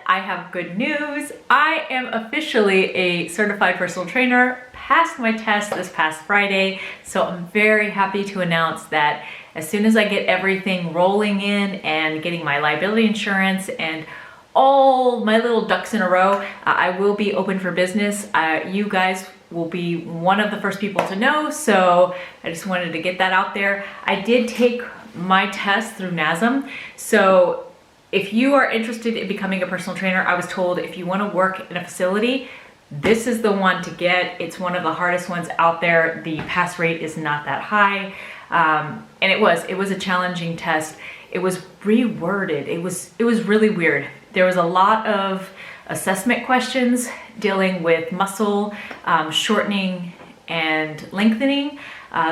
I have good news. I am officially a certified personal trainer, passed my test this past Friday, so I'm very happy to announce that as soon as I get everything rolling in and getting my liability insurance and all my little ducks in a row, I will be open for business. You guys will be one of the first people to know, so I just wanted to get that out there. I did take my test through NASM, so if you are interested in becoming a personal trainer, I was told if you want to work in a facility, this is the one to get. It's one of the hardest ones out there. The pass rate is not that high, and it was a challenging test. It was reworded. It was really weird. There was a lot of assessment questions dealing with muscle shortening and lengthening.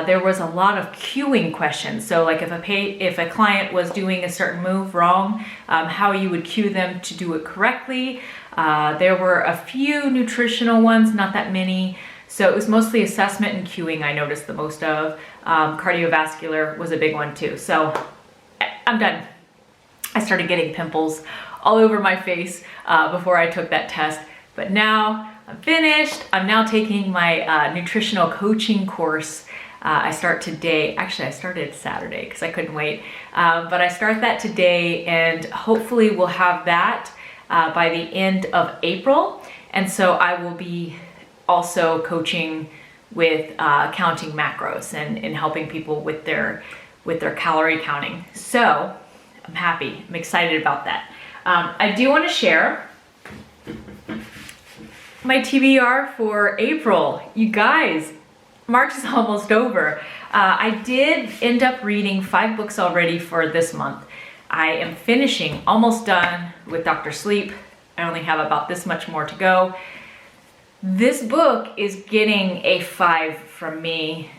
There was a lot of cueing questions. So like if a client was doing a certain move wrong, how you would cue them to do it correctly. There were a few nutritional ones, not that many. So it was mostly assessment and cueing I noticed the most of. Cardiovascular was a big one too. So I'm done. I started getting pimples all over my face before I took that test, but now I'm finished. I'm now taking my nutritional coaching course. I start today. Actually, I started Saturday because I couldn't wait. But I start that today, and hopefully we'll have that by the end of April. And so I will be also coaching with counting macros and helping people with their calorie counting. So I'm happy. I'm excited about that. I do want to share my TBR for April. You guys, March is almost over. I did end up reading 5 books already for this month. I am finishing, almost done with Dr. Sleep. I only have about this much more to go. This book is getting a 5 from me,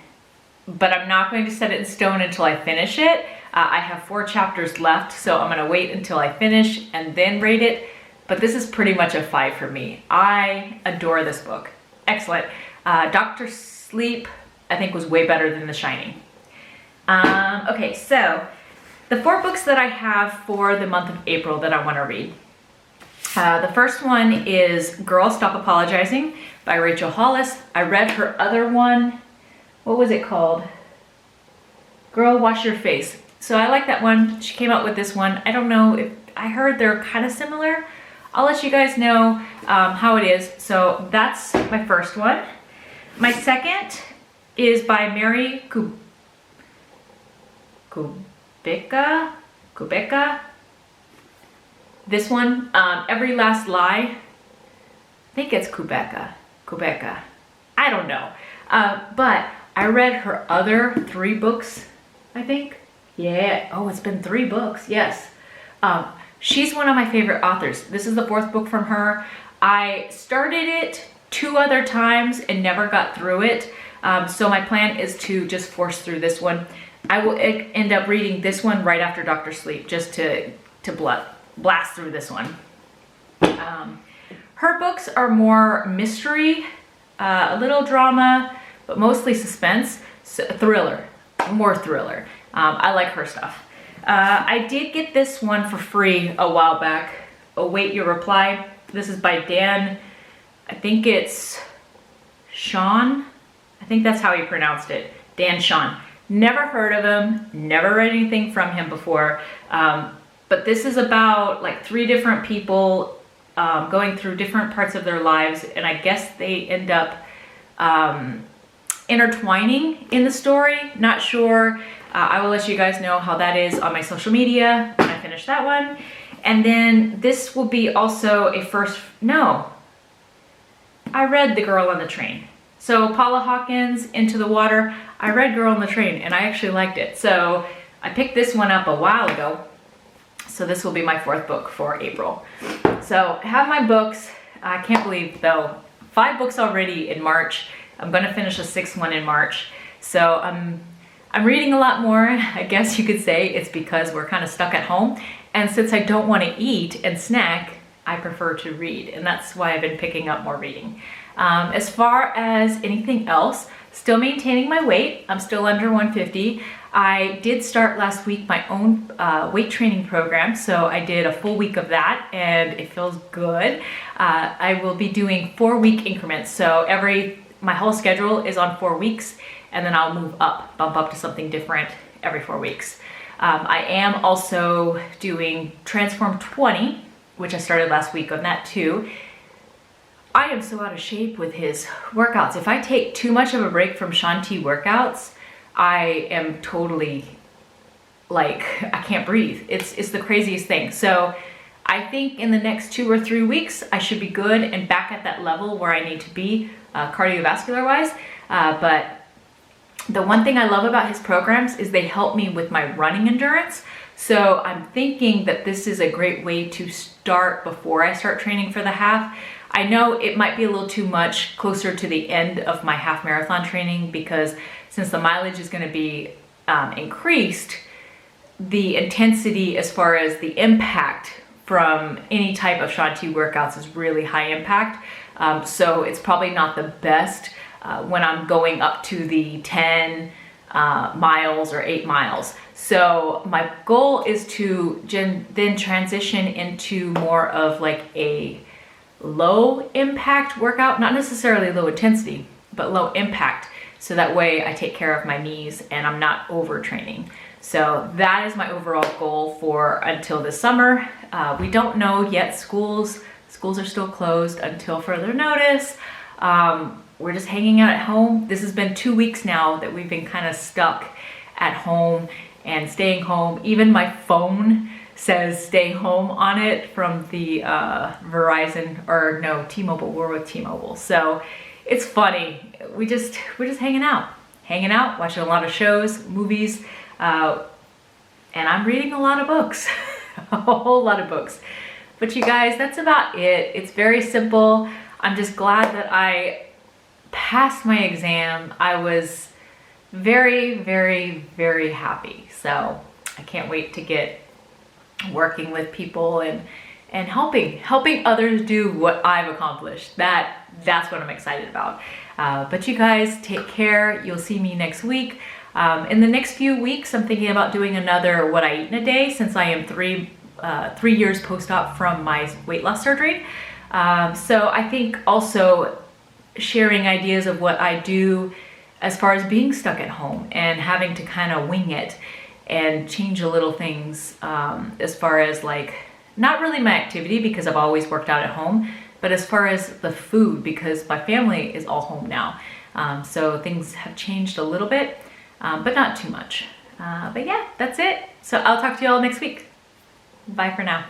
but I'm not going to set it in stone until I finish it. I have 4 chapters left, so I'm gonna wait until I finish and then rate it. But this is pretty much a 5 for me. I adore this book. Excellent. Dr. Sleep, I think, was way better than The Shining. Okay, so the 4 books that I have for the month of April that I want to read. The first one is Girl, Stop Apologizing by Rachel Hollis. I read her other one. What was it called? Girl, Wash Your Face. So I like that one. She came out with this one. I don't know if I heard they're kind of similar. I'll let you guys know how it is. So that's my first one. My second is by Mary Kubica. This one, Every Last Lie. I think it's Kubica. I don't know. But I read her other 3 books, I think. Yeah. Oh, it's been 3 books. Yes. She's one of my favorite authors. This is the 4th book from her. I started it 2 other times and never got through it. So my plan is to just force through this one. I will end up reading this one right after Dr. Sleep, just to blast through this one. Her books are more mystery, a little drama, but mostly suspense, more thriller. I like her stuff. I did get this one for free a while back. Await Your Reply. This is by Dan. I think it's Sean. I think that's how he pronounced it. Dan Sean. Never heard of him. Never read anything from him before. But this is about like 3 different people going through different parts of their lives. And I guess they end up intertwining in the story. Not sure. I will let you guys know how that is on my social media when I finish that one. And then this will be also a first. No, I read The Girl on the Train. So Paula Hawkins, Into the Water. I read Girl on the Train and I actually liked it. So I picked this one up a while ago. So this will be my 4th book for April. So I have my books. I can't believe though, 5 books already in March. I'm gonna finish a 6th one in March. So I'm reading a lot more. I guess you could say it's because we're kind of stuck at home. And since I don't want to eat and snack, I prefer to read. And that's why I've been picking up more reading. As far as anything else, still maintaining my weight. I'm still under 150. I did start last week my own weight training program, so I did a full week of that and it feels good. I will be doing 4-week increments, so my whole schedule is on 4 weeks, and then I'll bump up to something different every 4 weeks. I am also doing Transform 20, which I started last week on that too. I am so out of shape with his workouts. If I take too much of a break from Shanti workouts, I am totally like, I can't breathe. It's the craziest thing. So I think in the next 2 or 3 weeks, I should be good and back at that level where I need to be cardiovascular wise. But the one thing I love about his programs is they help me with my running endurance. So I'm thinking that this is a great way to start before I start training for the half. I know it might be a little too much closer to the end of my half marathon training, because since the mileage is going to be increased, the intensity as far as the impact from any type of Shanti workouts is really high impact. So it's probably not the best when I'm going up to the 10 miles or 8 miles. So my goal is to then transition into more of like a low impact workout, not necessarily low intensity, but low impact. So that way I take care of my knees and I'm not overtraining. So that is my overall goal for until this summer. We don't know yet. Schools are still closed until further notice. We're just hanging out at home. This has been 2 weeks now that we've been kind of stuck at home and staying home. Even my phone says stay home on it from the T-Mobile. We're with T-Mobile. So it's funny. We're just hanging out, watching a lot of shows, movies, and I'm reading a lot of books, a whole lot of books. But you guys, that's about it. It's very simple. I'm just glad that I passed my exam. I was very, very, very happy. So I can't wait to get working with people and helping others do what I've accomplished. That's what I'm excited about. But you guys take care. You'll see me next week. In the next few weeks, I'm thinking about doing another What I Eat in a Day, since I am 3 years post-op from my weight loss surgery. So I think also sharing ideas of what I do as far as being stuck at home and having to kind of wing it and change a little things as far as like, not really my activity because I've always worked out at home, but as far as the food, because my family is all home now. So things have changed a little bit, but not too much. But yeah, that's it. So I'll talk to you all next week. Bye for now.